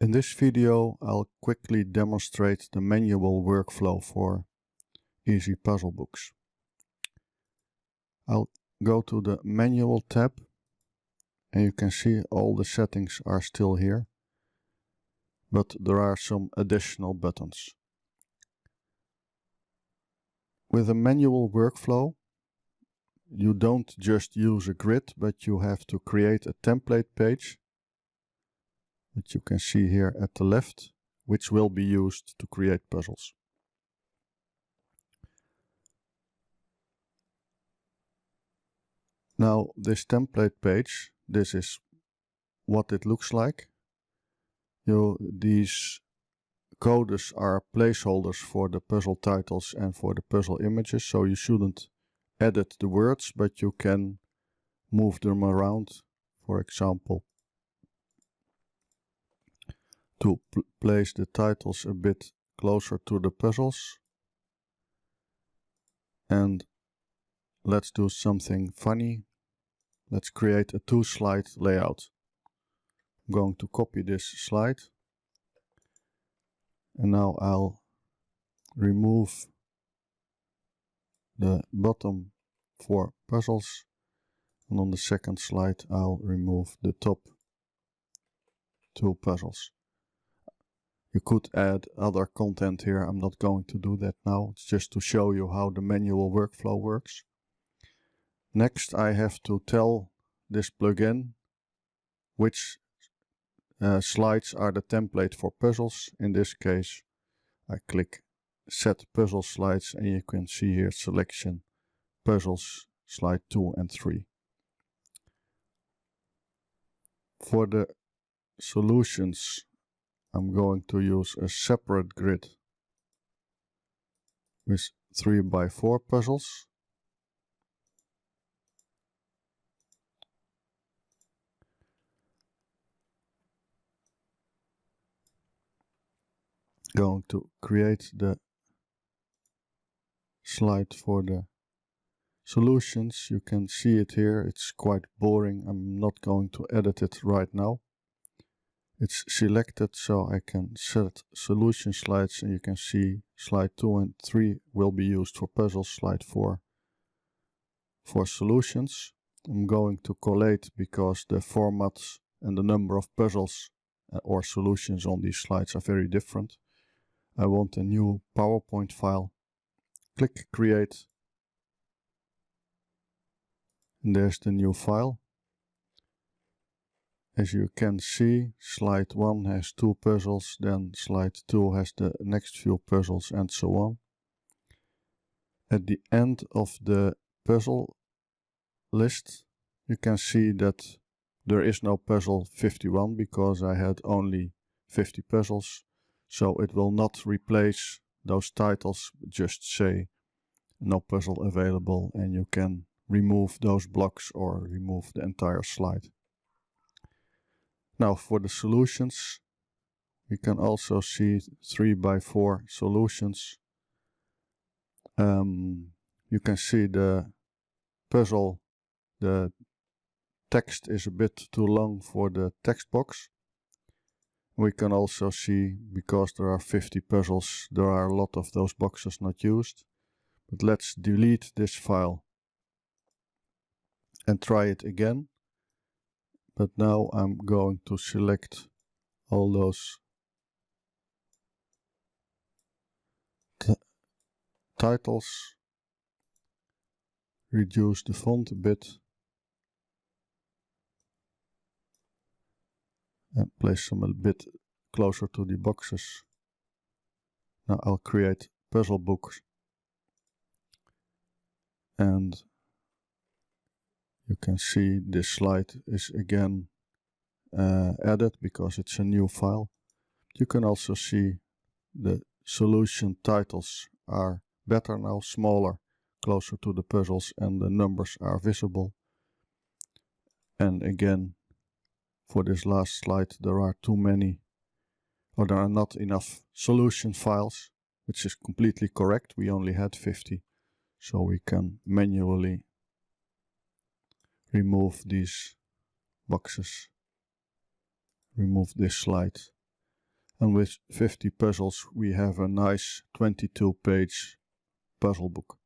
In this video, I'll quickly demonstrate the manual workflow for easy puzzle books. I'll go to the Manual tab, and you can see all the settings are still here, but there are some additional buttons. With a manual workflow, you don't just use a grid, but you have to create a template page, which you can see here at the left, which will be used to create puzzles. Now, this template page, this is what it looks like. These codes are placeholders for the puzzle titles and for the puzzle images, so you shouldn't edit the words, but you can move them around, for example, to place the titles a bit closer to the puzzles. And let's do something funny. Let's create a 2-slide layout. I'm going to copy this slide. And now I'll remove the bottom 4 puzzles. And on the second slide I'll remove the top 2 puzzles. You could add other content here. I'm not going to do that now. It's just to show you how the manual workflow works. Next, I have to tell this plugin which slides are the template for puzzles. In this case, I click Set Puzzle Slides, and you can see here selection puzzles slide 2 and 3. For the solutions, I'm going to use a separate grid with 3x4 puzzles. Going to create the slide for the solutions. You can see it here. It's quite boring. I'm not going to edit it right now. It's selected, so I can set solution slides, and you can see slide 2 and 3 will be used for puzzles, slide 4 for solutions. I'm going to collate because the formats and the number of puzzles or solutions on these slides are very different. I want a new PowerPoint file. Click Create. And there's the new file. As you can see, slide 1 has 2 puzzles, then slide 2 has the next few puzzles, and so on. At the end of the puzzle list, you can see that there is no puzzle 51 because I had only 50 puzzles. So it will not replace those titles, just say no puzzle available, and you can remove those blocks or remove the entire slide. Now for the solutions, we can also see 3x4 solutions. You can see the puzzle, the text is a bit too long for the text box. We can also see, because there are 50 puzzles, there are a lot of those boxes not used. But let's delete this file and try it again. But now I'm going to select all those titles, reduce the font a bit, and place them a bit closer to the boxes. Now I'll create puzzle books. And you can see this slide is again added because it's a new file. You can also see the solution titles are better now, smaller, closer to the puzzles, and the numbers are visible. And again, for this last slide, there are too many, or there are not enough solution files, which is completely correct. We only had 50, so we can manually remove these boxes, remove this slide, And with 50 puzzles we have a nice 22-page puzzle book.